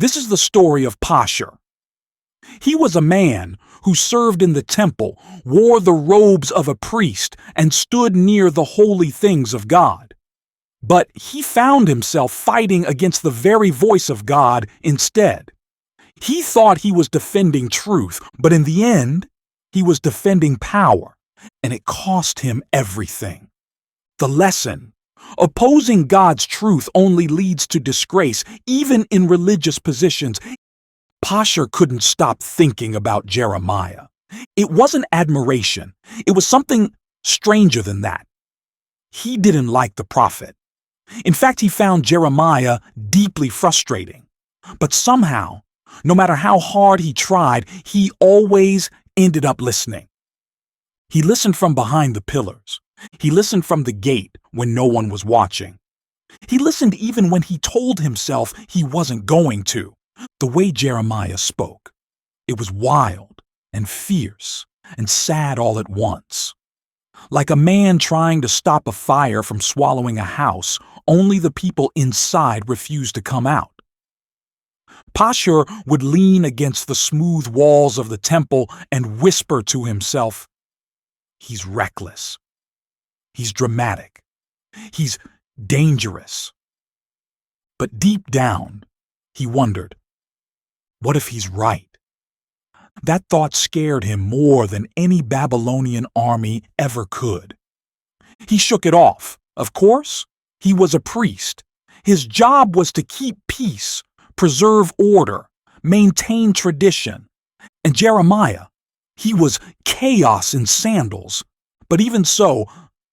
This is the story of Pashur. He was a man who served in the temple, wore the robes of a priest, and stood near the holy things of God. But he found himself fighting against the very voice of God instead. He thought he was defending truth, but in the end, he was defending power, and it cost him everything. The lesson: opposing God's truth only leads to disgrace, even in religious positions. Pashur couldn't stop thinking about Jeremiah. It wasn't admiration. It was something stranger than that. He didn't like the prophet. In fact, he found Jeremiah deeply frustrating. But somehow, no matter how hard he tried, he always ended up listening. He listened from behind the pillars. He listened from the gate when no one was watching. He listened even when he told himself he wasn't going to. The way Jeremiah spoke, it was wild and fierce and sad all at once. Like a man trying to stop a fire from swallowing a house, only the people inside refused to come out. Pashur would lean against the smooth walls of the temple and whisper to himself, "He's reckless. He's dramatic. He's dangerous." But deep down, he wondered, what if he's right? That thought scared him more than any Babylonian army ever could. He shook it off. Of course, he was a priest. His job was to keep peace, preserve order, maintain tradition. And Jeremiah, he was chaos in sandals. But even so,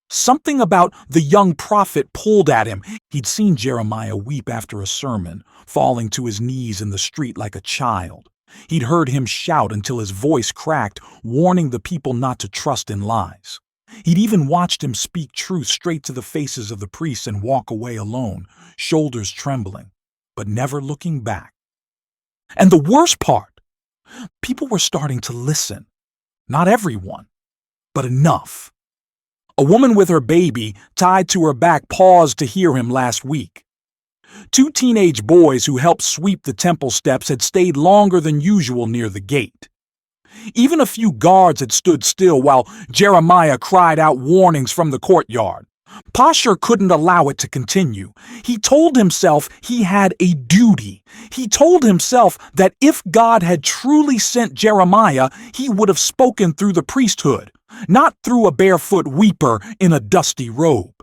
something about the young prophet pulled at him. He'd seen Jeremiah weep after a sermon, falling to his knees in the street like a child. He'd heard him shout until his voice cracked, warning the people not to trust in lies. He'd even watched him speak truth straight to the faces of the priests and walk away alone, shoulders trembling, but never looking back. And the worst part, people were starting to listen. Not everyone, but enough. A woman with her baby tied to her back paused to hear him last week. 2 teenage boys who helped sweep the temple steps had stayed longer than usual near the gate. Even a few guards had stood still while Jeremiah cried out warnings from the courtyard. Pashur couldn't allow it to continue. He told himself he had a duty. He told himself that if God had truly sent Jeremiah, he would have spoken through the priesthood, not through a barefoot weeper in a dusty robe.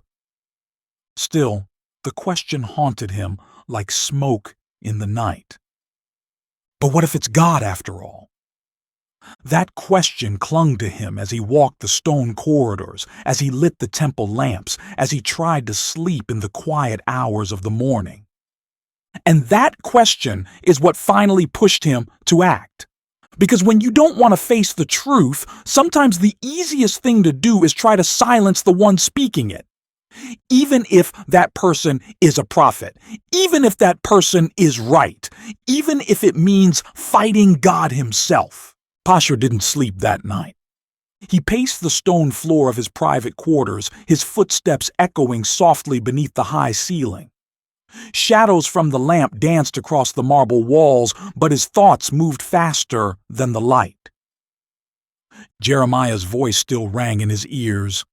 Still, the question haunted him like smoke in the night. But what if it's God after all? That question clung to him as he walked the stone corridors, as he lit the temple lamps, as he tried to sleep in the quiet hours of the morning. And that question is what finally pushed him to act. Because when you don't want to face the truth, sometimes the easiest thing to do is try to silence the one speaking it. Even if that person is a prophet, even if that person is right, even if it means fighting God himself. Pashur didn't sleep that night. He paced the stone floor of his private quarters, his footsteps echoing softly beneath the high ceiling. Shadows from the lamp danced across the marble walls, but his thoughts moved faster than the light. Jeremiah's voice still rang in his ears.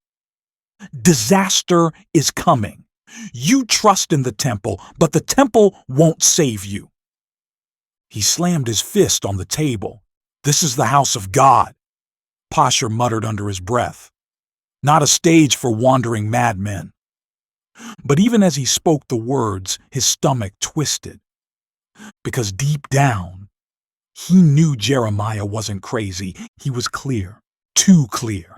Disaster is coming. You trust in the temple, but the temple won't save you. He slammed his fist on the table. This is the house of God, Pashur muttered under his breath. Not a stage for wandering madmen. But even as he spoke the words, his stomach twisted. Because deep down, he knew Jeremiah wasn't crazy. He was clear, too clear.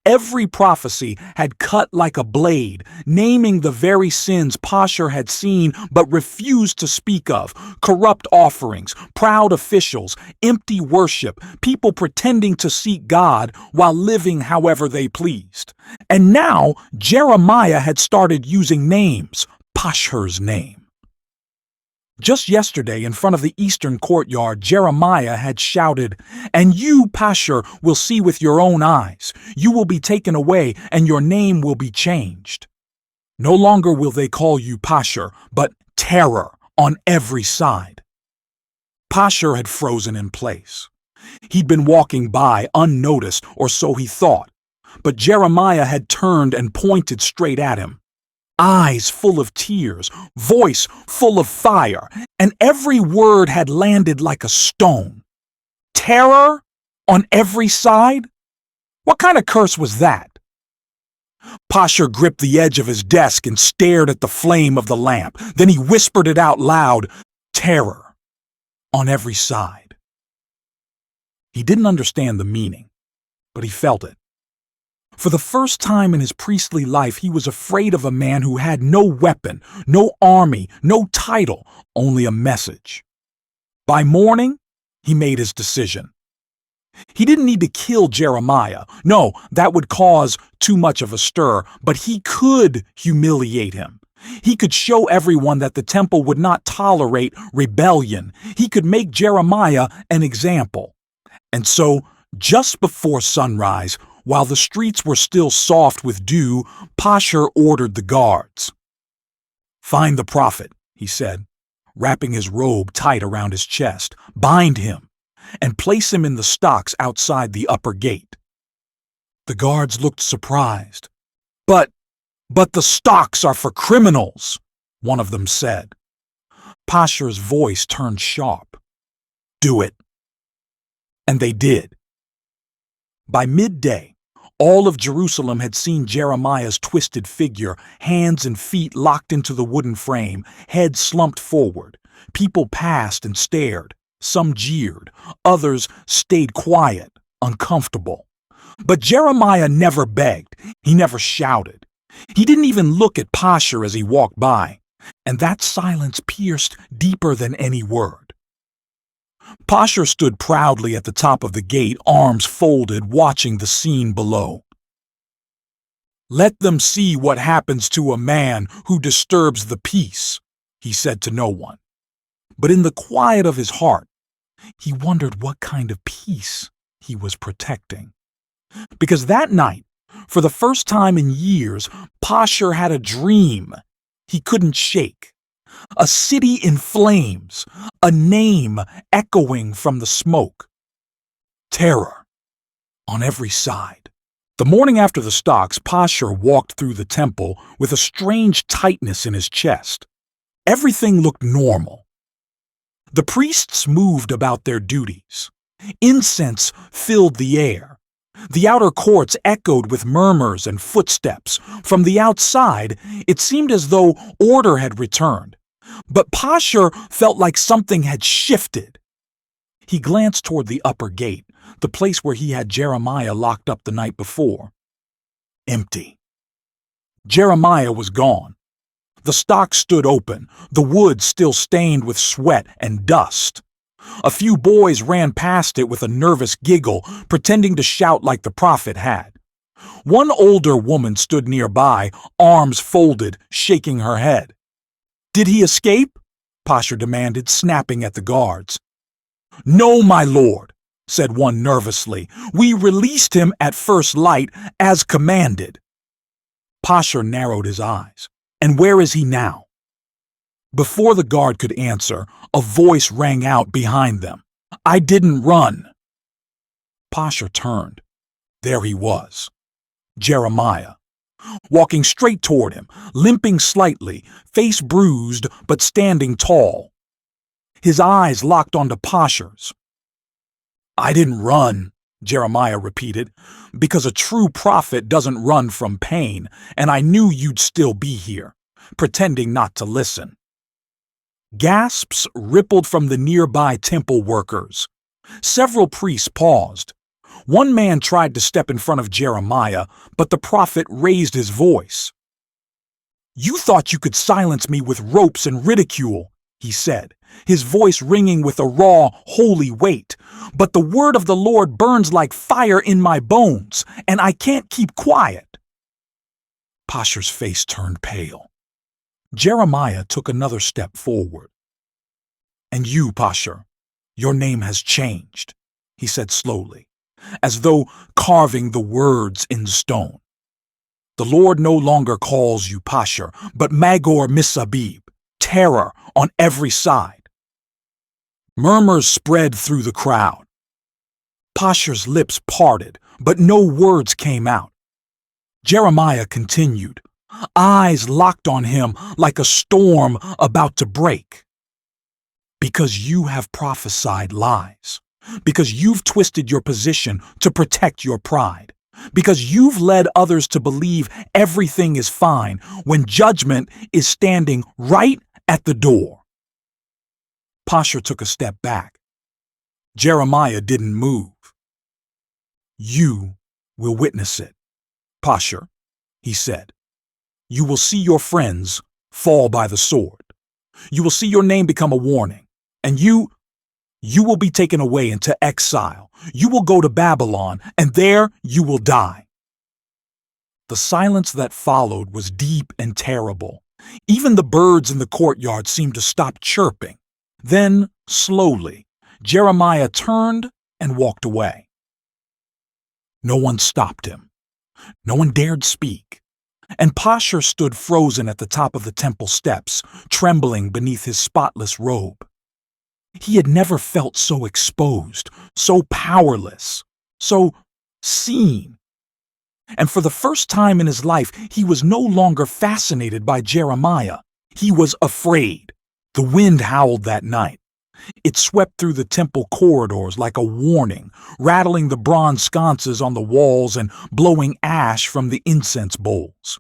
Every prophecy had cut like a blade, naming the very sins Pashur had seen but refused to speak of: corrupt offerings, proud officials, empty worship, people pretending to seek God while living however they pleased. And now Jeremiah had started using names, Pashur's name. Just yesterday, in front of the eastern courtyard, Jeremiah had shouted, "And you, Pashur, will see with your own eyes. You will be taken away, and your name will be changed. No longer will they call you Pashur, but terror on every side." Pashur had frozen in place. He'd been walking by unnoticed, or so he thought, but Jeremiah had turned and pointed straight at him. Eyes full of tears, voice full of fire, and every word had landed like a stone. Terror on every side? What kind of curse was that? Pashur gripped the edge of his desk and stared at the flame of the lamp. Then he whispered it out loud, terror on every side. He didn't understand the meaning, but he felt it. For the first time in his priestly life, he was afraid of a man who had no weapon, no army, no title, only a message. By morning, he made his decision. He didn't need to kill Jeremiah. No, that would cause too much of a stir, but he could humiliate him. He could show everyone that the temple would not tolerate rebellion. He could make Jeremiah an example. And so, just before sunrise, while the streets were still soft with dew, Pashur ordered the guards. "Find the prophet," he said, wrapping his robe tight around his chest. "Bind him and place him in the stocks outside the upper gate." The guards looked surprised. But the stocks are for criminals," one of them said. Pashur's voice turned sharp. "Do it." And they did. By midday, all of Jerusalem had seen Jeremiah's twisted figure, hands and feet locked into the wooden frame, head slumped forward. People passed and stared. Some jeered. Others stayed quiet, uncomfortable. But Jeremiah never begged. He never shouted. He didn't even look at Pashur as he walked by. And that silence pierced deeper than any word. Pashur stood proudly at the top of the gate, arms folded, watching the scene below. "Let them see what happens to a man who disturbs the peace," he said to no one. But in the quiet of his heart, he wondered what kind of peace he was protecting. Because that night, for the first time in years, Pashur had a dream he couldn't shake. A city in flames, a name echoing from the smoke. Terror on every side. The morning after the stocks, Pashur walked through the temple with a strange tightness in his chest. Everything looked normal. The priests moved about their duties. Incense filled the air. The outer courts echoed with murmurs and footsteps. From the outside, it seemed as though order had returned. But Pashur felt like something had shifted. He glanced toward the upper gate, the place where he had Jeremiah locked up the night before. Empty. Jeremiah was gone. The stocks stood open, the wood still stained with sweat and dust. A few boys ran past it with a nervous giggle, pretending to shout like the prophet had. One older woman stood nearby, arms folded, shaking her head. "Did he escape?" Pashur demanded, snapping at the guards. "No, my lord," said one nervously. "We released him at first light, as commanded." Pashur narrowed his eyes. "And where is he now?" Before the guard could answer, a voice rang out behind them. "I didn't run." Pashur turned. There he was, Jeremiah, walking straight toward him, limping slightly, face bruised but standing tall. His eyes locked onto Pashur's. "I didn't run," Jeremiah repeated, "because a true prophet doesn't run from pain, and I knew you'd still be here, pretending not to listen." Gasps rippled from the nearby temple workers. Several priests paused. One man tried to step in front of Jeremiah, but the prophet raised his voice. "You thought you could silence me with ropes and ridicule," he said, his voice ringing with a raw, holy weight. "But the word of the Lord burns like fire in my bones, and I can't keep quiet." Pashur's face turned pale. Jeremiah took another step forward. "And you, Pashur, your name has changed," he said slowly, as though carving the words in stone. "The Lord no longer calls you Pashur, but Magor-Missabib, terror on every side." Murmurs spread through the crowd. Pashur's lips parted, but no words came out. Jeremiah continued, eyes locked on him like a storm about to break. Because you have prophesied lies. Because you've twisted your position to protect your pride. Because you've led others to believe everything is fine when judgment is standing right at the door. Pashur took a step back. Jeremiah didn't move. You will witness it, Pashur, he said. You will see your friends fall by the sword. You will see your name become a warning, and you will be taken away into exile. You will go to Babylon, and there you will die. The silence that followed was deep and terrible. Even the birds in the courtyard seemed to stop chirping. Then, slowly, Jeremiah turned and walked away. No one stopped him. No one dared speak. And Pashur stood frozen at the top of the temple steps, trembling beneath his spotless robe. He had never felt so exposed, so powerless, so seen. And for the first time in his life, he was no longer fascinated by Jeremiah. He was afraid. The wind howled that night. It swept through the temple corridors like a warning, rattling the bronze sconces on the walls and blowing ash from the incense bowls.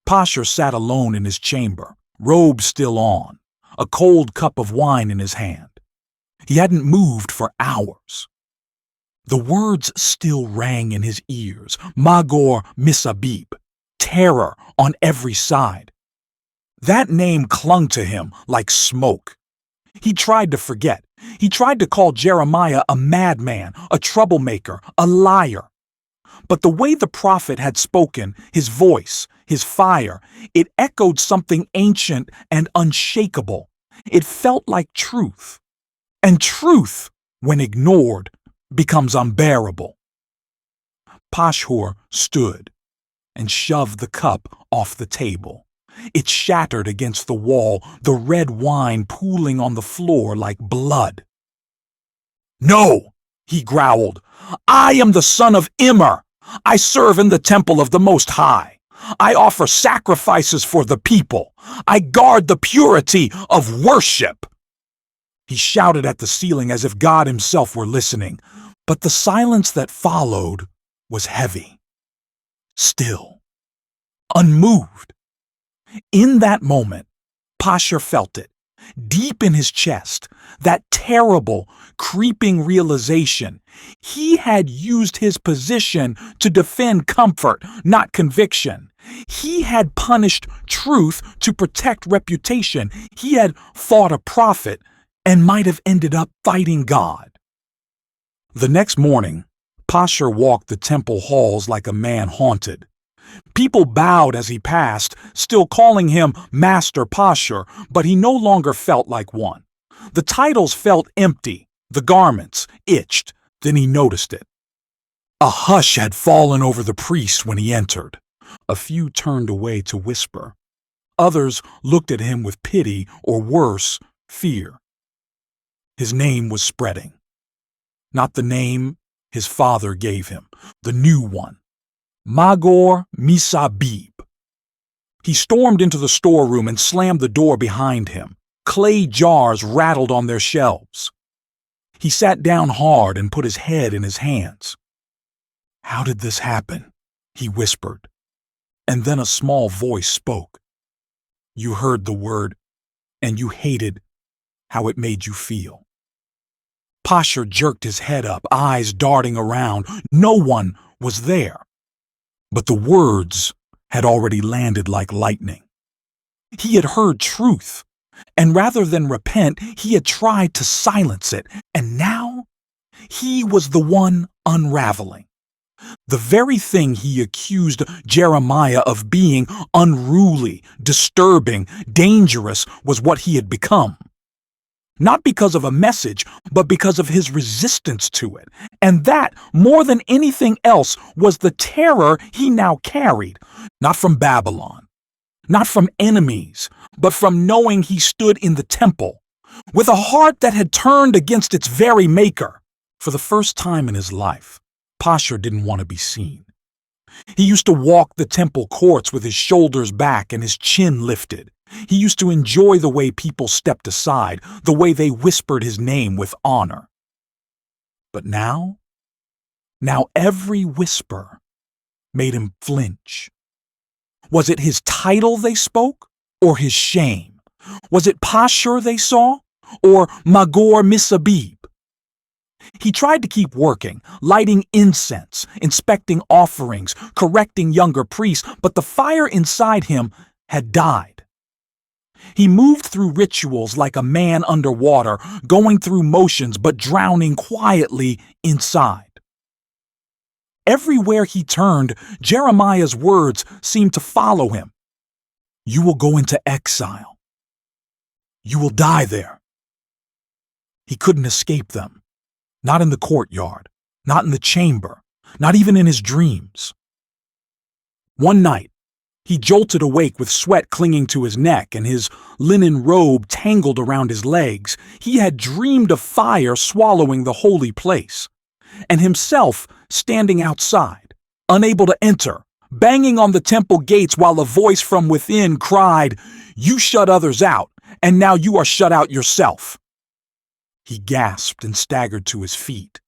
Pashur sat alone in his chamber, robe still on, a cold cup of wine in his hand. He hadn't moved for hours. The words still rang in his ears, Magor-Missabib, terror on every side. That name clung to him like smoke. He tried to forget. He tried to call Jeremiah a madman, a troublemaker, a liar. But the way the prophet had spoken, his voice, his fire, it echoed something ancient and unshakable. It felt like truth. And truth, when ignored, becomes unbearable. Pashur stood and shoved the cup off the table. It shattered against the wall, the red wine pooling on the floor like blood. "No," he growled. "I am the son of Immer. I serve in the temple of the Most High. I offer sacrifices for the people. I guard the purity of worship." He shouted at the ceiling as if God himself were listening, but the silence that followed was heavy, still, unmoved. In that moment, Pashur felt it, deep in his chest, that terrible, creeping realization. He had used his position to defend comfort, not conviction. He had punished truth to protect reputation. He had fought a prophet and might have ended up fighting God. The next morning, Pashur walked the temple halls like a man haunted. People bowed as he passed, still calling him Master Pashur, but he no longer felt like one. The titles felt empty, the garments itched, then he noticed it. A hush had fallen over the priest when he entered. A few turned away to whisper. Others looked at him with pity or worse, fear. His name was spreading. Not the name his father gave him, the new one. Magor-Missabib. He stormed into the storeroom and slammed the door behind him. Clay jars rattled on their shelves. He sat down hard and put his head in his hands. "How did this happen?" he whispered. And then a small voice spoke. "You heard the word, and you hated how it made you feel." Pashur jerked his head up, eyes darting around. No one was there. But the words had already landed like lightning. He had heard truth, and rather than repent, he had tried to silence it, and now he was the one unraveling. The very thing he accused Jeremiah of being unruly, disturbing, dangerous was what he had become. Not because of a message, but because of his resistance to it. And that, more than anything else, was the terror he now carried, not from Babylon, not from enemies, but from knowing he stood in the temple, with a heart that had turned against its very maker. For the first time in his life, Pashur didn't want to be seen. He used to walk the temple courts with his shoulders back and his chin lifted. He used to enjoy the way people stepped aside, the way they whispered his name with honor. But now every whisper made him flinch. Was it his title they spoke, or his shame? Was it Pashur they saw, or Magor-Missabib? He tried to keep working, lighting incense, inspecting offerings, correcting younger priests, but the fire inside him had died. He moved through rituals like a man underwater, going through motions but drowning quietly inside. Everywhere he turned, Jeremiah's words seemed to follow him. You will go into exile. You will die there. He couldn't escape them. Not in the courtyard, not in the chamber, not even in his dreams. One night, he jolted awake with sweat clinging to his neck and his linen robe tangled around his legs. He had dreamed of fire swallowing the holy place, and himself standing outside, unable to enter, banging on the temple gates while a voice from within cried, "You shut others out, and now you are shut out yourself." He gasped and staggered to his feet.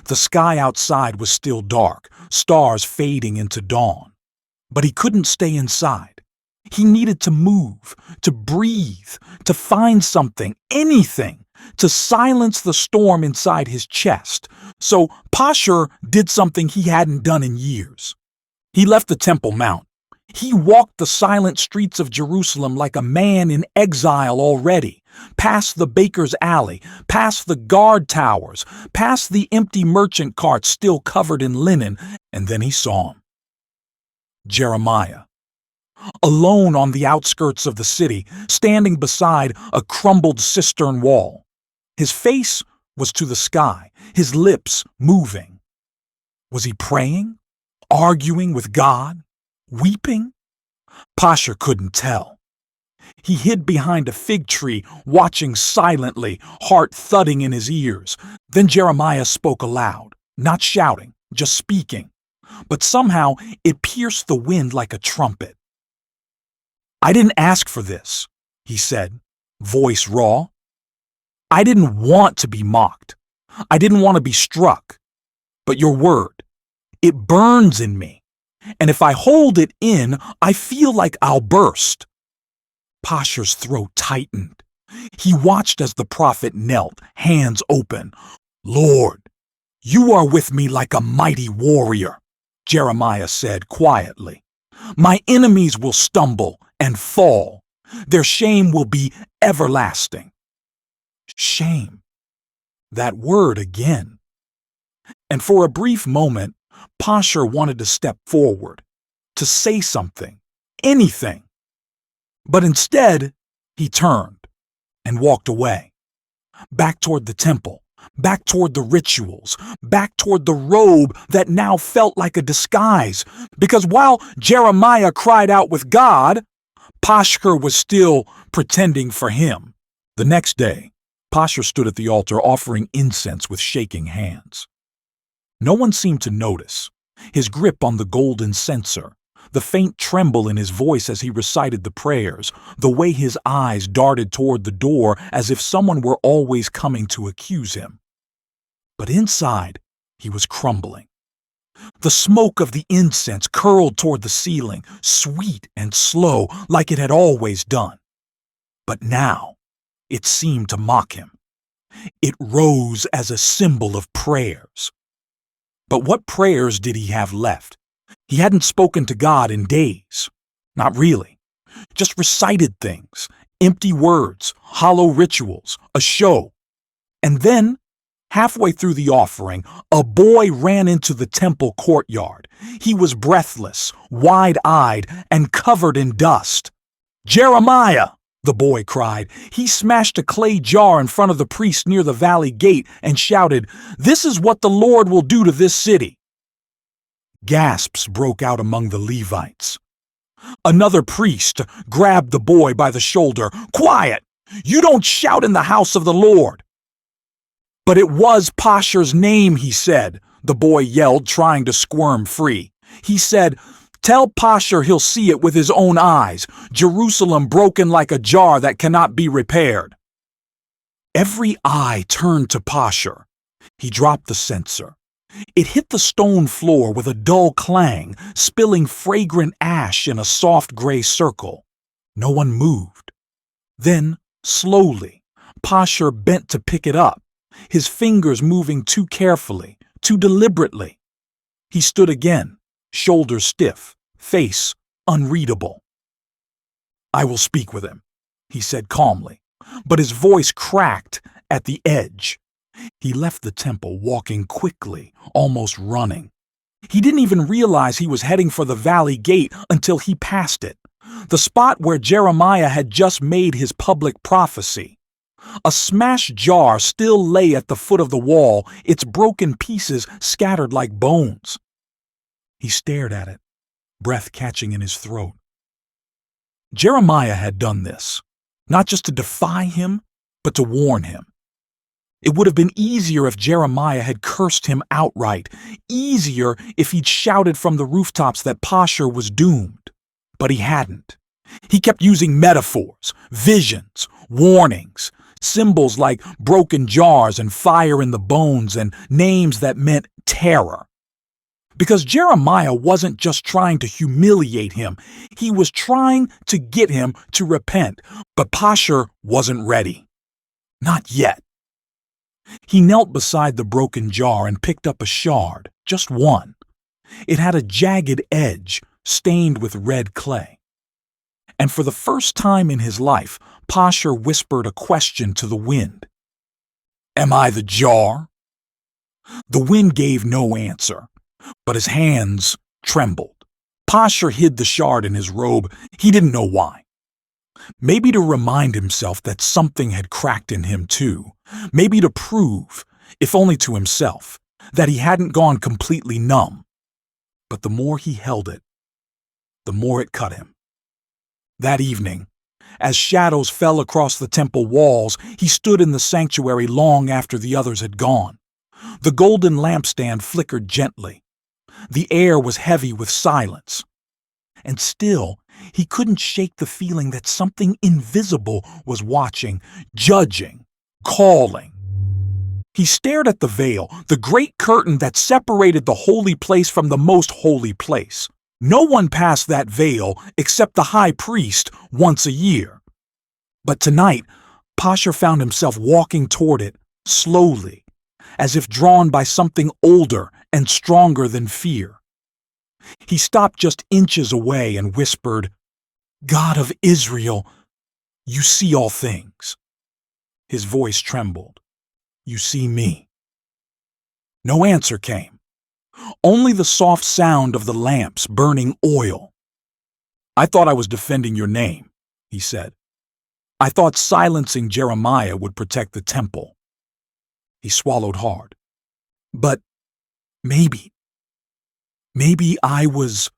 The sky outside was still dark, stars fading into dawn. But he couldn't stay inside. He needed to move, to breathe, to find something, anything, to silence the storm inside his chest. So Pashur did something he hadn't done in years. He left the Temple Mount. He walked the silent streets of Jerusalem like a man in exile already, past the baker's alley, past the guard towers, past the empty merchant carts still covered in linen, and then he saw him. Jeremiah, alone on the outskirts of the city, standing beside a crumbled cistern wall. His face was to the sky, his lips moving. Was he praying? Arguing with God? Weeping? Pashur couldn't tell. He hid behind a fig tree, watching silently, heart thudding in his ears. Then Jeremiah spoke aloud, not shouting, just speaking. But somehow it pierced the wind like a trumpet. "I didn't ask for this," he said, voice raw. "I didn't want to be mocked. I didn't want to be struck. But your word, it burns in me. And if I hold it in, I feel like I'll burst." Pashur's throat tightened. He watched as the prophet knelt, hands open. "Lord, you are with me like a mighty warrior," Jeremiah said quietly. "My enemies will stumble and fall. Their shame will be everlasting." Shame. That word again. And for a brief moment, Pashur wanted to step forward, to say something, anything. But instead, he turned and walked away, back toward the temple, back toward the rituals, back toward the robe that now felt like a disguise. Because while Jeremiah cried out with God, Pashur was still pretending for him. The next day, Pashur stood at the altar offering incense with shaking hands. No one seemed to notice. His grip on the golden censer, the faint tremble in his voice as he recited the prayers, the way his eyes darted toward the door as if someone were always coming to accuse him. But inside, he was crumbling. The smoke of the incense curled toward the ceiling, sweet and slow, like it had always done. But now, it seemed to mock him. It rose as a symbol of prayers. But what prayers did he have left? He hadn't spoken to God in days. Not really. Just recited things, empty words, hollow rituals, a show. And then, halfway through the offering, a boy ran into the temple courtyard. He was breathless, wide-eyed, and covered in dust. "Jeremiah!" the boy cried. He smashed a clay jar in front of the priest near the valley gate and shouted, "This is what the Lord will do to this city." Gasps broke out among the Levites. Another priest grabbed the boy by the shoulder. "Quiet! You don't shout in the house of the Lord." "But it was Pashur's name," he said, the boy yelled, trying to squirm free. He said, "Tell Pashur he'll see it with his own eyes, Jerusalem broken like a jar that cannot be repaired." Every eye turned to Pashur. He dropped the censer. It hit the stone floor with a dull clang, spilling fragrant ash in a soft gray circle. No one moved. Then, slowly, Pashur bent to pick it up, his fingers moving too carefully, too deliberately. He stood again, shoulders stiff, face unreadable. "I will speak with him," he said calmly, but his voice cracked at the edge. He left the temple, walking quickly, almost running. He didn't even realize he was heading for the valley gate until he passed it, the spot where Jeremiah had just made his public prophecy. A smashed jar still lay at the foot of the wall, its broken pieces scattered like bones. He stared at it, breath catching in his throat. Jeremiah had done this, not just to defy him, but to warn him. It would have been easier if Jeremiah had cursed him outright, easier if he'd shouted from the rooftops that Pashur was doomed. But he hadn't. He kept using metaphors, visions, warnings, symbols like broken jars and fire in the bones and names that meant terror. Because Jeremiah wasn't just trying to humiliate him, he was trying to get him to repent. But Pashur wasn't ready. Not yet. He knelt beside the broken jar and picked up a shard, just one. It had a jagged edge, stained with red clay. And for the first time in his life, Pashur whispered a question to the wind. "Am I the jar?" The wind gave no answer, but his hands trembled. Pashur hid the shard in his robe. He didn't know why. Maybe to remind himself that something had cracked in him too. Maybe to prove, if only to himself, that he hadn't gone completely numb. But the more he held it, the more it cut him. That evening, as shadows fell across the temple walls, he stood in the sanctuary long after the others had gone. The golden lampstand flickered gently. The air was heavy with silence. And still, he couldn't shake the feeling that something invisible was watching, judging, calling. He stared at the veil, the great curtain that separated the holy place from the most holy place. No one passed that veil except the high priest once a year. But tonight, Pashur found himself walking toward it, slowly, as if drawn by something older and stronger than fear. He stopped just inches away and whispered, "God of Israel, you see all things." His voice trembled. "You see me." No answer came. Only the soft sound of the lamps burning oil. "I thought I was defending your name," he said. "I thought silencing Jeremiah would protect the temple." He swallowed hard. "But maybe I was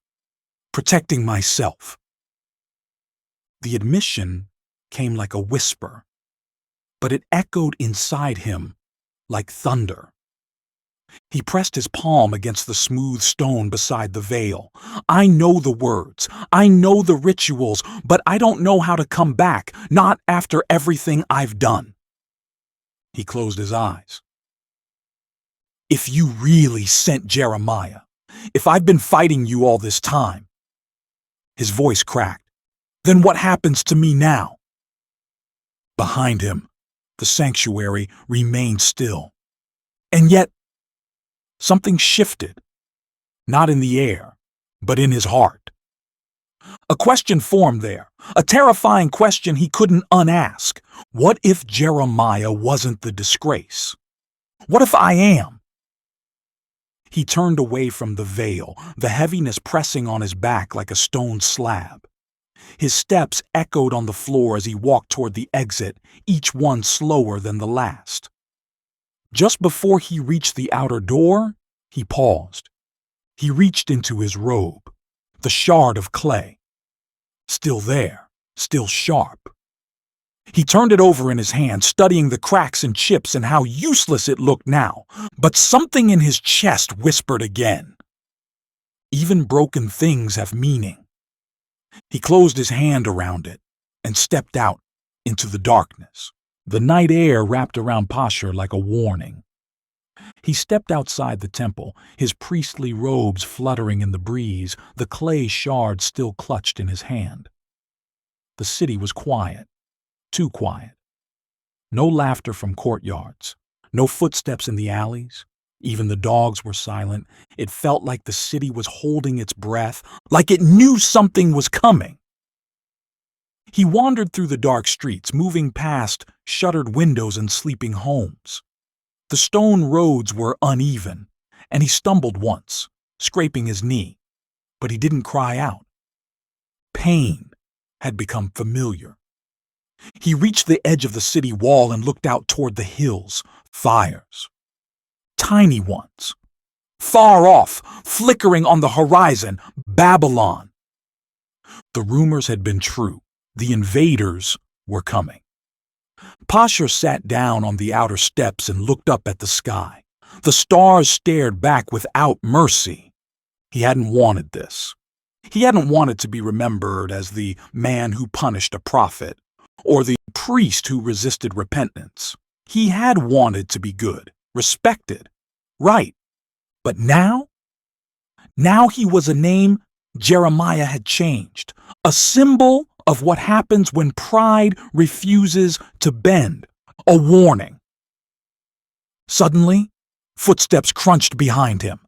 protecting myself." The admission came like a whisper, but it echoed inside him like thunder. He pressed his palm against the smooth stone beside the veil. "I know the words, I know the rituals, but I don't know how to come back, not after everything I've done." He closed his eyes. "If you really sent Jeremiah, if I've been fighting you all this time," his voice cracked, "then what happens to me now?" Behind him, the sanctuary remained still. And yet, something shifted, not in the air, but in his heart. A question formed there, a terrifying question he couldn't unask. What if Jeremiah wasn't the disgrace? What if I am? He turned away from the veil, the heaviness pressing on his back like a stone slab. His steps echoed on the floor as he walked toward the exit, each one slower than the last. Just before he reached the outer door, he paused. He reached into his robe, the shard of clay. Still there, still sharp. He turned it over in his hand, studying the cracks and chips and how useless it looked now. But something in his chest whispered again. Even broken things have meaning. He closed his hand around it and stepped out into the darkness. The night air wrapped around Pashur like a warning. He stepped outside the temple, his priestly robes fluttering in the breeze, the clay shards still clutched in his hand. The city was quiet, too quiet. No laughter from courtyards, no footsteps in the alleys. Even the dogs were silent. It felt like the city was holding its breath, like it knew something was coming. He wandered through the dark streets, moving past shuttered windows and sleeping homes. The stone roads were uneven, and he stumbled once, scraping his knee, but he didn't cry out. Pain had become familiar. He reached the edge of the city wall and looked out toward the hills, fires. Tiny ones. Far off, flickering on the horizon, Babylon. The rumors had been true. The invaders were coming. Pashur sat down on the outer steps and looked up at the sky. The stars stared back without mercy. He hadn't wanted this. He hadn't wanted to be remembered as the man who punished a prophet, or the priest who resisted repentance. He had wanted to be good, respected, right. But now he was a name Jeremiah had changed, a symbol of what happens when pride refuses to bend, a warning. Suddenly, footsteps crunched behind him.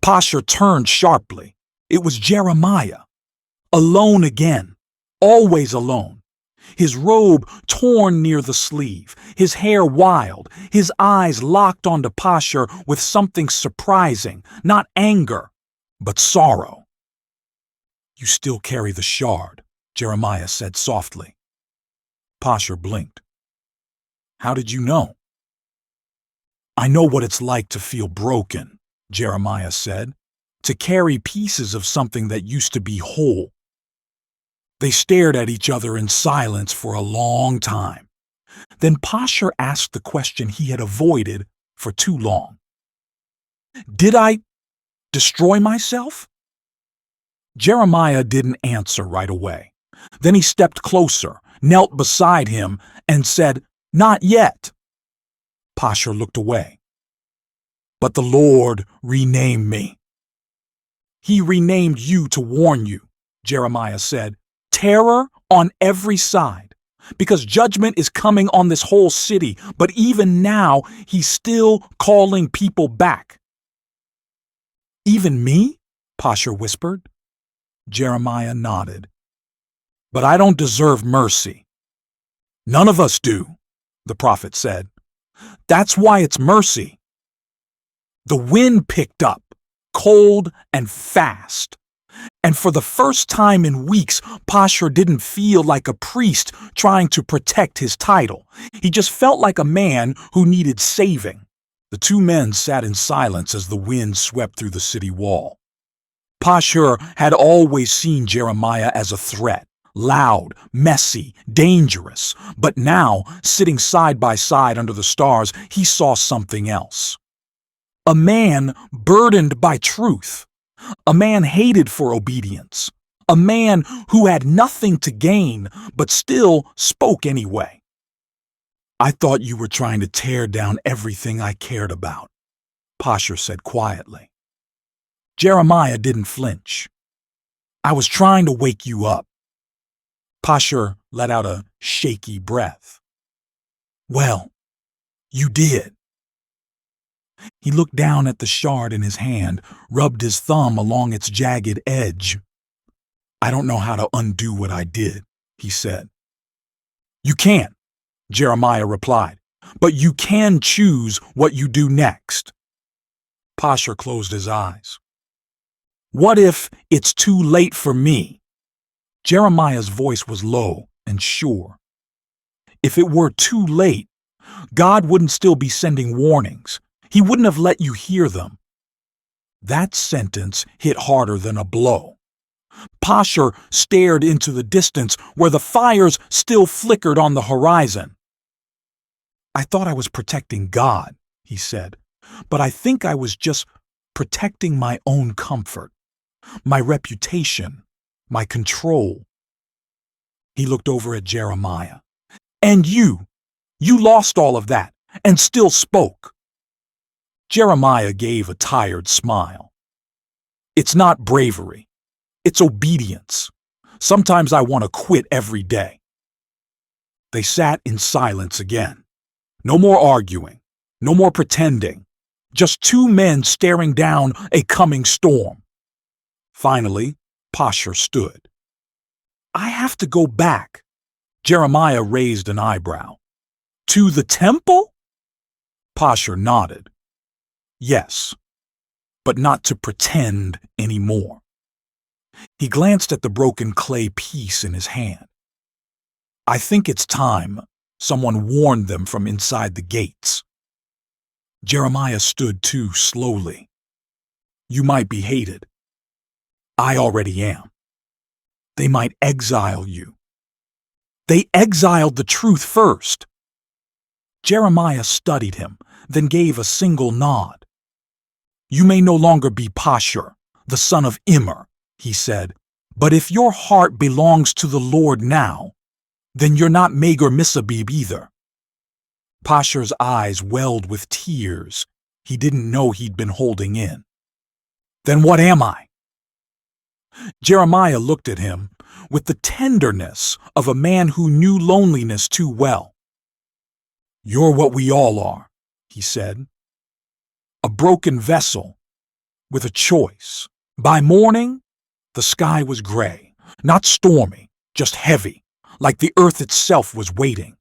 Pashur turned sharply. It was Jeremiah, alone again, always alone. His robe torn near the sleeve, his hair wild, his eyes locked onto Pashur with something surprising, not anger, but sorrow. "You still carry the shard," Jeremiah said softly. Pashur blinked. "How did you know?" "I know what it's like to feel broken," Jeremiah said, "to carry pieces of something that used to be whole." They stared at each other in silence for a long time. Then Pashur asked the question he had avoided for too long. "Did I destroy myself?" Jeremiah didn't answer right away. Then he stepped closer, knelt beside him, and said, "Not yet." Pashur looked away. "But the Lord renamed me." "He renamed you to warn you," Jeremiah said. "Terror on every side, because judgment is coming on this whole city, but even now he's still calling people back." "Even me?" Pashur whispered. Jeremiah nodded. "But I don't deserve mercy." "None of us do," the prophet said. "That's why it's mercy." The wind picked up, cold and fast. And for the first time in weeks, Pashur didn't feel like a priest trying to protect his title. He just felt like a man who needed saving. The two men sat in silence as the wind swept through the city wall. Pashur had always seen Jeremiah as a threat, loud, messy, dangerous. But now, sitting side by side under the stars, he saw something else. A man burdened by truth. A man hated for obedience. A man who had nothing to gain, but still spoke anyway. "I thought you were trying to tear down everything I cared about," Pashur said quietly. Jeremiah didn't flinch. "I was trying to wake you up." Pashur let out a shaky breath. "Well, you did." He looked down at the shard in his hand, rubbed his thumb along its jagged edge. "I don't know how to undo what I did," he said. "You can't," Jeremiah replied, "but you can choose what you do next." Pashur closed his eyes. "What if it's too late for me?" Jeremiah's voice was low and sure. "If it were too late, God wouldn't still be sending warnings. He wouldn't have let you hear them." That sentence hit harder than a blow. Pashur stared into the distance where the fires still flickered on the horizon. "I thought I was protecting God," he said, "but I think I was just protecting my own comfort, my reputation, my control." He looked over at Jeremiah. "And you lost all of that and still spoke." Jeremiah gave a tired smile. "It's not bravery. It's obedience. Sometimes I want to quit every day." They sat in silence again. No more arguing, no more pretending, just two men staring down a coming storm. Finally, Pashur stood. "I have to go back." Jeremiah raised an eyebrow. "To the temple?" Pashur nodded. "Yes, but not to pretend anymore." He glanced at the broken clay piece in his hand. "I think it's time someone warned them from inside the gates." Jeremiah stood too slowly. "You might be hated. I already am. They might exile you." "They exiled the truth first." Jeremiah studied him, then gave a single nod. "You may no longer be Pashur, the son of Immer," he said, "but if your heart belongs to the Lord now, then you're not Magor-Missabib either." Pashur's eyes welled with tears he didn't know he'd been holding in. "Then what am I?" Jeremiah looked at him with the tenderness of a man who knew loneliness too well. "You're what we all are," he said. "A broken vessel with a choice." By morning, the sky was gray, not stormy, just heavy, like the earth itself was waiting.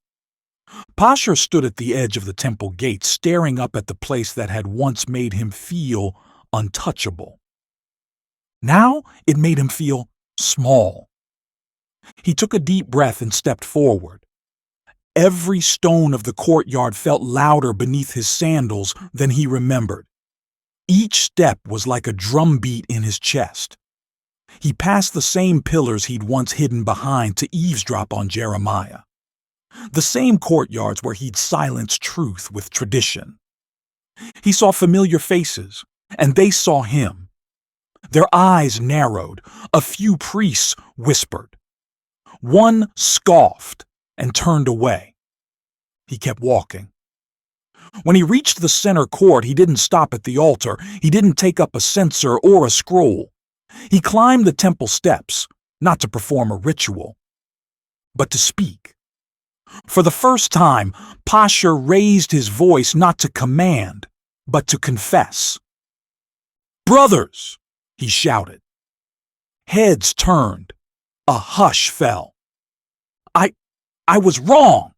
Pashur stood at the edge of the temple gate, staring up at the place that had once made him feel untouchable. Now it made him feel small. He took a deep breath and stepped forward. Every stone of the courtyard felt louder beneath his sandals than he remembered. Each step was like a drumbeat in his chest. He passed the same pillars he'd once hidden behind to eavesdrop on Jeremiah. The same courtyards where he'd silenced truth with tradition. He saw familiar faces, and they saw him. Their eyes narrowed. A few priests whispered. One scoffed and turned away. He kept walking. When he reached the center court, he didn't stop at the altar. He didn't take up a censer or a scroll. He climbed the temple steps, not to perform a ritual, but to speak. For the first time, Pashur raised his voice not to command, but to confess. "Brothers!" he shouted. Heads turned. A hush fell. I was wrong."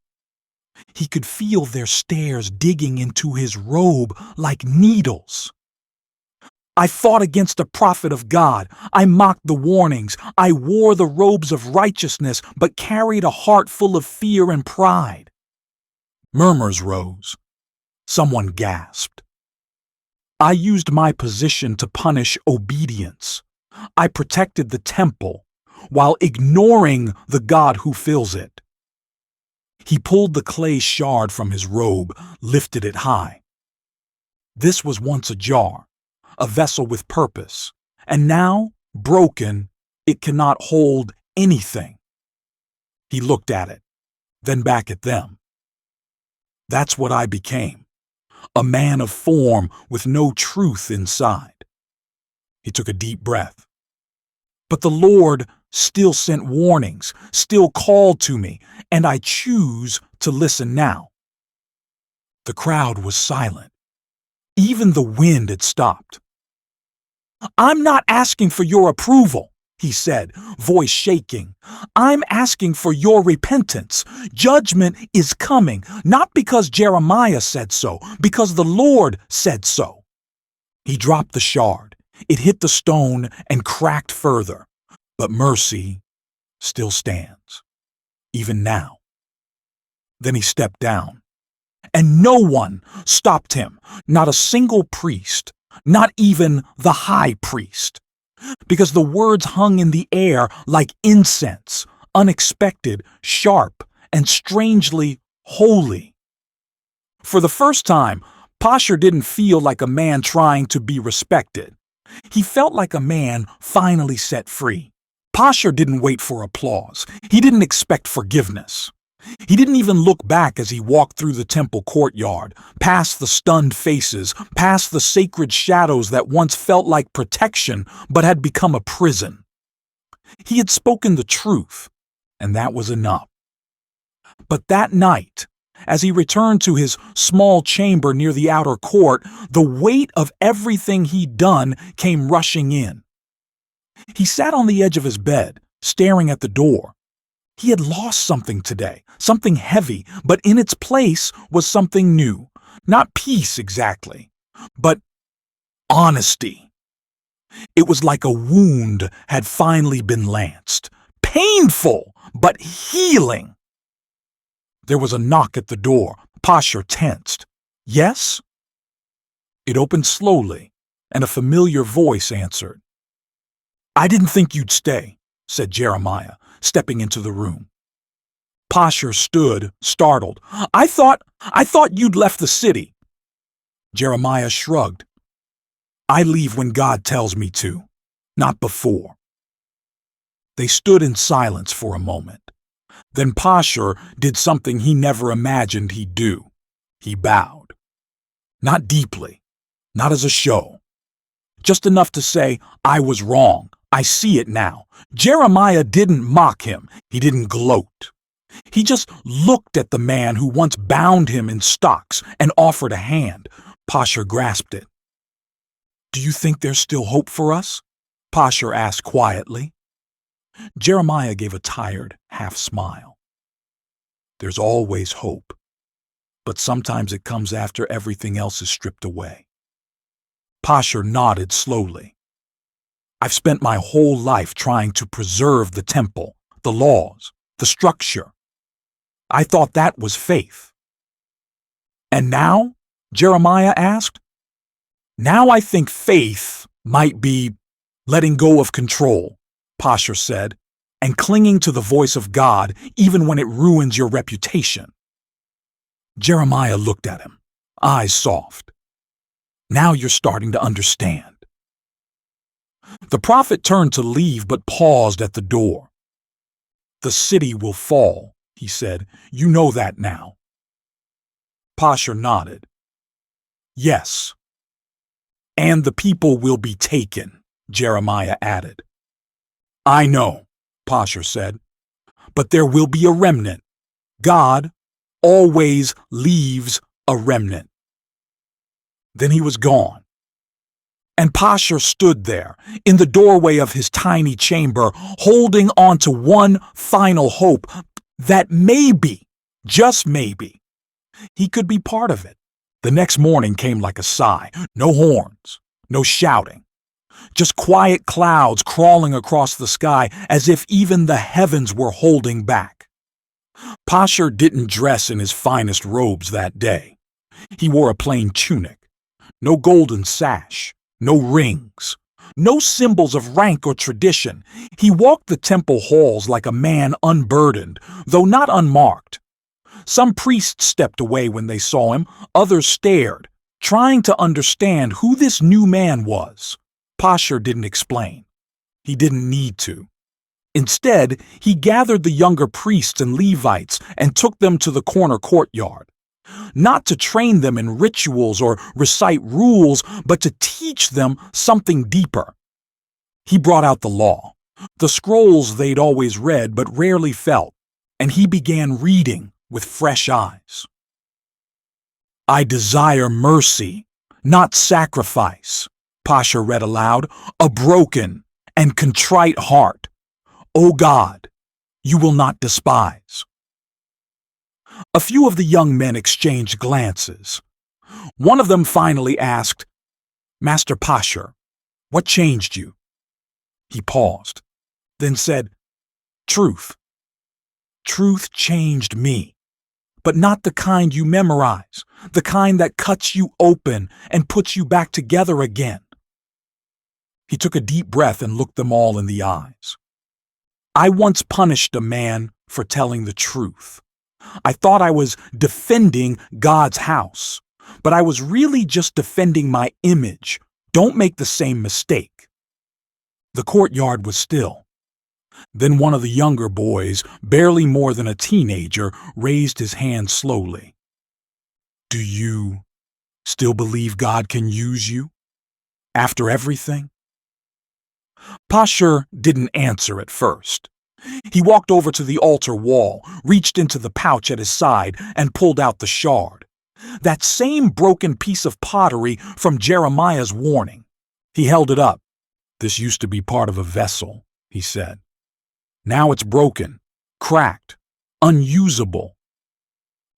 He could feel their stares digging into his robe like needles. "I fought against a prophet of God. I mocked the warnings. I wore the robes of righteousness, but carried a heart full of fear and pride." Murmurs rose. Someone gasped. "I used my position to punish obedience. I protected the temple while ignoring the God who fills it." He pulled the clay shard from his robe, lifted it high. This was once a jar, a vessel with purpose, and now, broken, it cannot hold anything. He looked at it, then back at them. "That's what I became, a man of form with no truth inside." He took a deep breath. "But the Lord still sent warnings, still called to me, and I choose to listen now." The crowd was silent. Even the wind had stopped. "I'm not asking for your approval," he said, voice shaking. "I'm asking for your repentance. Judgment is coming, not because Jeremiah said so, because the Lord said so." He dropped the shard. It hit the stone and cracked further. But mercy still stands, even now. Then he stepped down, and no one stopped him, not a single priest, not even the high priest. because the words hung in the air like incense, unexpected, sharp, and strangely holy. For the first time, Pashur didn't feel like a man trying to be respected. He felt like a man finally set free. Pashur didn't wait for applause. He didn't expect forgiveness. He didn't even look back as he walked through the temple courtyard, past the stunned faces, past the sacred shadows that once felt like protection but had become a prison. He had spoken the truth, and that was enough. But that night, as he returned to his small chamber near the outer court, the weight of everything he'd done came rushing in. He sat on the edge of his bed, staring at the door. He had lost something today, something heavy, but in its place was something new. Not peace exactly, but honesty. It was like a wound had finally been lanced. Painful, but healing. There was a knock at the door. Pashur tensed. Yes? It opened slowly, and a familiar voice answered. I didn't think you'd stay, said Jeremiah, stepping into the room. Pashur stood, startled. I thought you'd left the city. Jeremiah shrugged. I leave when God tells me to, not before. They stood in silence for a moment. Then Pashur did something he never imagined he'd do. He bowed. Not deeply, not as a show. Just enough to say, I was wrong. I see it now. Jeremiah didn't mock him. He didn't gloat. He just looked at the man who once bound him in stocks and offered a hand. Pashur grasped it. Do you think there's still hope for us? Pashur asked quietly. Jeremiah gave a tired half smile. There's always hope, but sometimes it comes after everything else is stripped away. Pashur nodded slowly. I've spent my whole life trying to preserve the temple, the laws, the structure. I thought that was faith. And now? Jeremiah asked. Now I think faith might be letting go of control, Pashur said, and clinging to the voice of God even when it ruins your reputation. Jeremiah looked at him, eyes soft. Now you're starting to understand. The prophet turned to leave but paused at the door. The city will fall, he said. You know that now. Pashur nodded. Yes. And the people will be taken, Jeremiah added. I know, Pashur said, but there will be a remnant. God always leaves a remnant. Then he was gone. And Pashur stood there, in the doorway of his tiny chamber, holding on to one final hope that maybe, just maybe, he could be part of it. The next morning came like a sigh. No horns, no shouting. Just quiet clouds crawling across the sky as if even the heavens were holding back. Pashur didn't dress in his finest robes that day. He wore a plain tunic. No golden sash. No rings, no symbols of rank or tradition. He walked the temple halls like a man unburdened, though not unmarked. Some priests stepped away when they saw him, others stared, trying to understand who this new man was. Pashur didn't explain. He didn't need to. Instead, he gathered the younger priests and Levites and took them to the corner courtyard. Not to train them in rituals or recite rules, but to teach them something deeper. He brought out the law, the scrolls they'd always read but rarely felt, and he began reading with fresh eyes. I desire mercy, not sacrifice, Pashur read aloud, a broken and contrite heart. O God, you will not despise. A few of the young men exchanged glances. One of them finally asked, Master Pashur, what changed you? He paused, then said, Truth. Truth changed me, but not the kind you memorize, the kind that cuts you open and puts you back together again. He took a deep breath and looked them all in the eyes. "I once punished a man for telling the truth. I thought I was defending God's house, but I was really just defending my image. Don't make the same mistake." The courtyard was still. Then one of the younger boys, barely more than a teenager, raised his hand slowly. "Do you still believe God can use you? After everything?" Pashur didn't answer at first. He walked over to the altar wall, reached into the pouch at his side, and pulled out the shard. That same broken piece of pottery from Jeremiah's warning. He held it up. "This used to be part of a vessel," he said. "Now it's broken, cracked, unusable."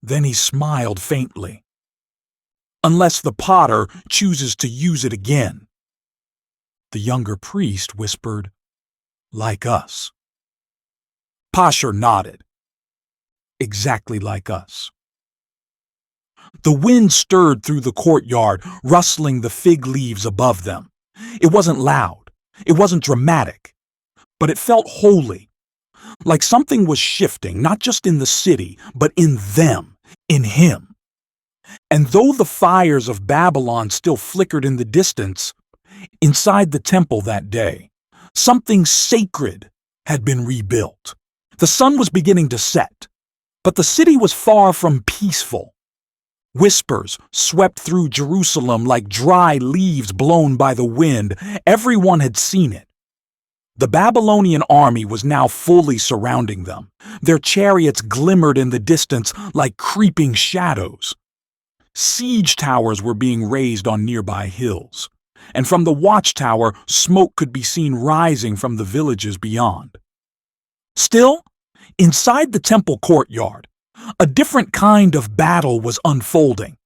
Then he smiled faintly. "Unless the potter chooses to use it again." The younger priest whispered, "Like us." Pashur nodded. "Exactly like us." The wind stirred through the courtyard, rustling the fig leaves above them. It wasn't loud. It wasn't dramatic. But it felt holy. Like something was shifting, not just in the city, but in them, in him. And though the fires of Babylon still flickered in the distance, inside the temple that day, something sacred had been rebuilt. The sun was beginning to set, but the city was far from peaceful. Whispers swept through Jerusalem like dry leaves blown by the wind. Everyone had seen it. The Babylonian army was now fully surrounding them. Their chariots glimmered in the distance like creeping shadows. Siege towers were being raised on nearby hills, and from the watchtower, smoke could be seen rising from the villages beyond. Still, inside the temple courtyard, a different kind of battle was unfolding.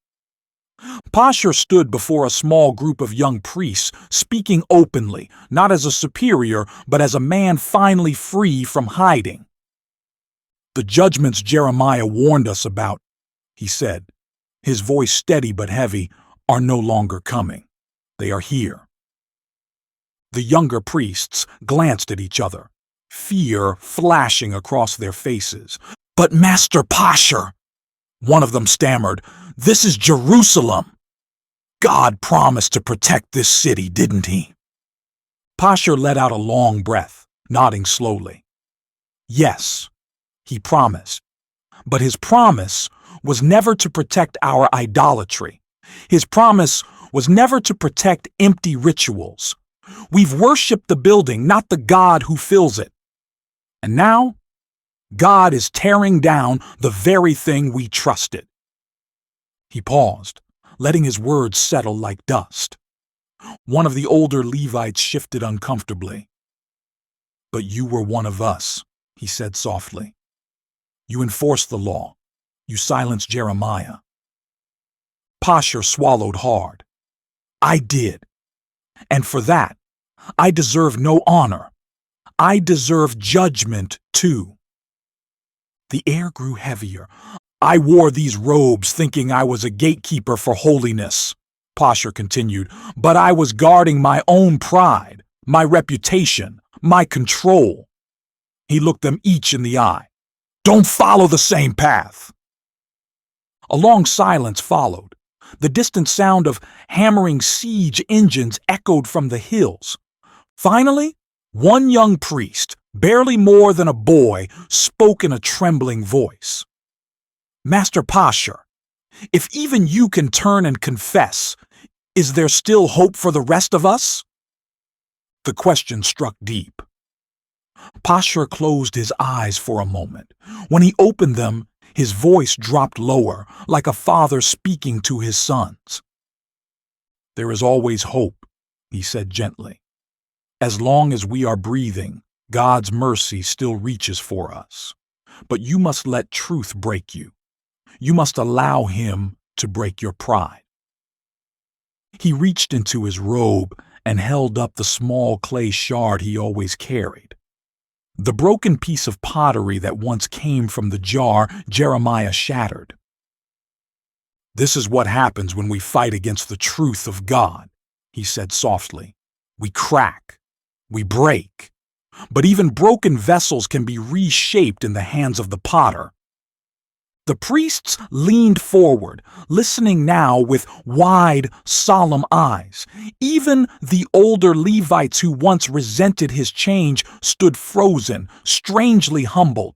Pashur stood before a small group of young priests, speaking openly, not as a superior, but as a man finally free from hiding. "The judgments Jeremiah warned us about," he said, his voice steady but heavy, "are no longer coming. They are here." The younger priests glanced at each other, fear flashing across their faces. "But Master Pashur," one of them stammered, "this is Jerusalem. God promised to protect this city, didn't he?" Pashur let out a long breath, nodding slowly. "Yes, he promised. But his promise was never to protect our idolatry. His promise was never to protect empty rituals. We've worshipped the building, not the God who fills it. And now, God is tearing down the very thing we trusted." He paused, letting his words settle like dust. One of the older Levites shifted uncomfortably. "But you were one of us," he said softly. "You enforced the law. You silenced Jeremiah." Pashur swallowed hard. "I did. And for that, I deserve no honor. I deserve judgment, too." The air grew heavier. "I wore these robes thinking I was a gatekeeper for holiness," Pashur continued, "but I was guarding my own pride, my reputation, my control." He looked them each in the eye. "Don't follow the same path." A long silence followed. The distant sound of hammering siege engines echoed from the hills. Finally, one young priest, barely more than a boy, spoke in a trembling voice. "Master Pashur, if even you can turn and confess, is there still hope for the rest of us?" The question struck deep. Pashur closed his eyes for a moment. When he opened them, his voice dropped lower, like a father speaking to his sons. "There is always hope," he said gently. "As long as we are breathing, God's mercy still reaches for us. But you must let truth break you. You must allow him to break your pride." He reached into his robe and held up the small clay shard he always carried. The broken piece of pottery that once came from the jar Jeremiah shattered. "This is what happens when we fight against the truth of God," he said softly. We crack. We break. But even broken vessels can be reshaped in the hands of the potter. The priests leaned forward, listening now with wide, solemn eyes. Even the older Levites who once resented his change stood frozen, strangely humbled.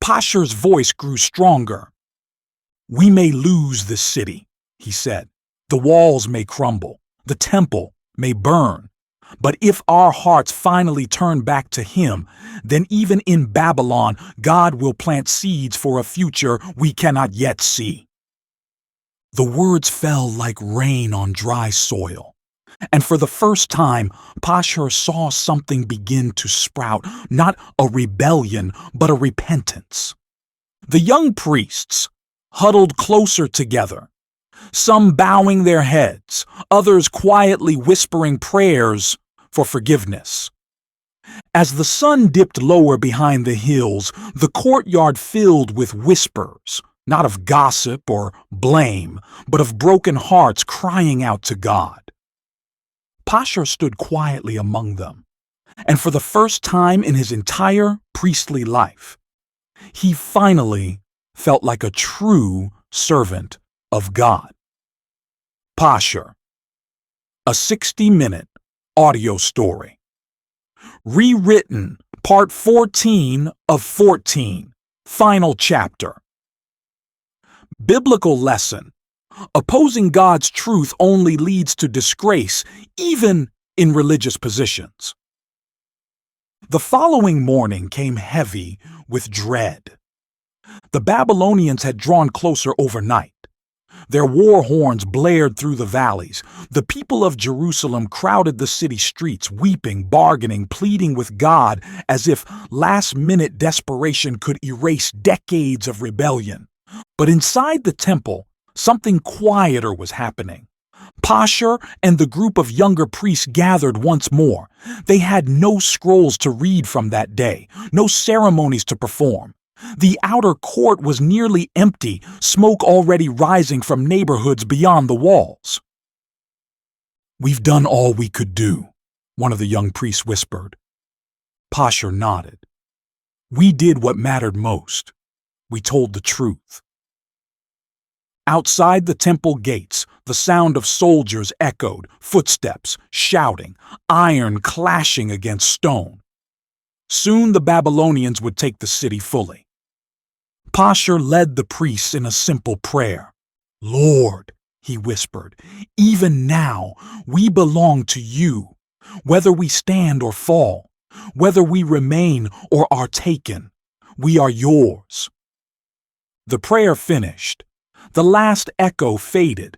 Pashur's voice grew stronger. "We may lose this city," he said. "The walls may crumble. The temple may burn. But if our hearts finally turn back to Him, then even in Babylon, God will plant seeds for a future we cannot yet see." The words fell like rain on dry soil. And for the first time, Pashur saw something begin to sprout, not a rebellion, but a repentance. The young priests huddled closer together, some bowing their heads, others quietly whispering prayers for forgiveness. As the sun dipped lower behind the hills, the courtyard filled with whispers, not of gossip or blame, but of broken hearts crying out to God. Pashur stood quietly among them, and for the first time in his entire priestly life, he finally felt like a true servant of God. Pashur, a 60-minute audio story. Rewritten, part 14 of 14, final chapter. Biblical lesson: opposing God's truth only leads to disgrace, even in religious positions. The following morning came heavy with dread. The Babylonians had drawn closer overnight. Their war horns blared through the valleys. The people of Jerusalem crowded the city streets, weeping, bargaining, pleading with God as if last-minute desperation could erase decades of rebellion. But inside the temple, something quieter was happening. Pashur and the group of younger priests gathered once more. They had no scrolls to read from that day, no ceremonies to perform. The outer court was nearly empty, smoke already rising from neighborhoods beyond the walls. "We've done all we could do," one of the young priests whispered. Pashur nodded. "We did what mattered most. We told the truth." Outside the temple gates, the sound of soldiers echoed, footsteps, shouting, iron clashing against stone. Soon the Babylonians would take the city fully. Pashur led the priests in a simple prayer. "Lord," he whispered, "even now we belong to you. Whether we stand or fall, whether we remain or are taken, we are yours." The prayer finished. The last echo faded.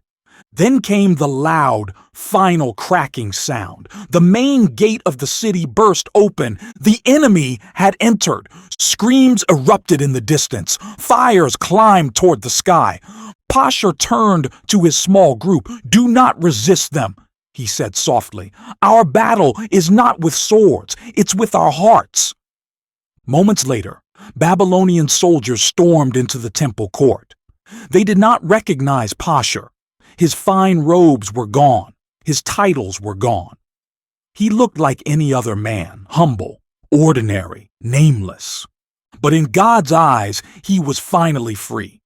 Then came the loud, final cracking sound. The main gate of the city burst open. The enemy had entered. Screams erupted in the distance. Fires climbed toward the sky. Pashur turned to his small group. "Do not resist them," he said softly. "Our battle is not with swords, it's with our hearts." Moments later, Babylonian soldiers stormed into the temple court. They did not recognize Pashur. His fine robes were gone. His titles were gone. He looked like any other man, humble, ordinary, nameless. But in God's eyes, he was finally free.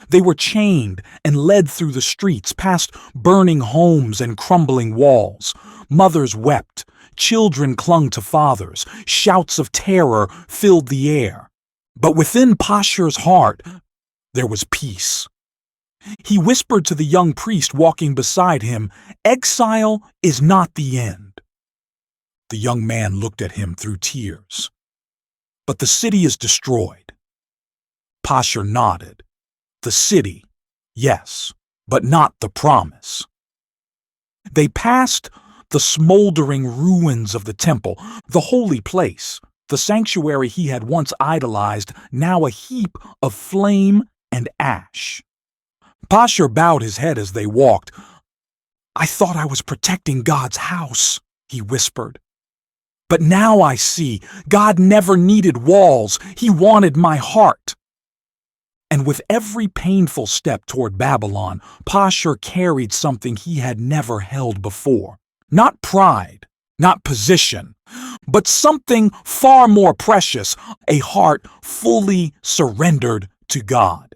They were chained and led through the streets, past burning homes and crumbling walls. Mothers wept. Children clung to fathers. Shouts of terror filled the air. But within Pashur's heart, there was peace. He whispered to the young priest walking beside him, "Exile is not the end." The young man looked at him through tears. "But the city is destroyed." Pashur nodded. "The city, yes, but not the promise." They passed the smoldering ruins of the temple, the holy place, the sanctuary he had once idolized, now a heap of flame and ash. Pashur bowed his head as they walked. "I thought I was protecting God's house," he whispered. "But now I see, God never needed walls. He wanted my heart." And with every painful step toward Babylon, Pashur carried something he had never held before. Not pride, not position, but something far more precious, a heart fully surrendered to God.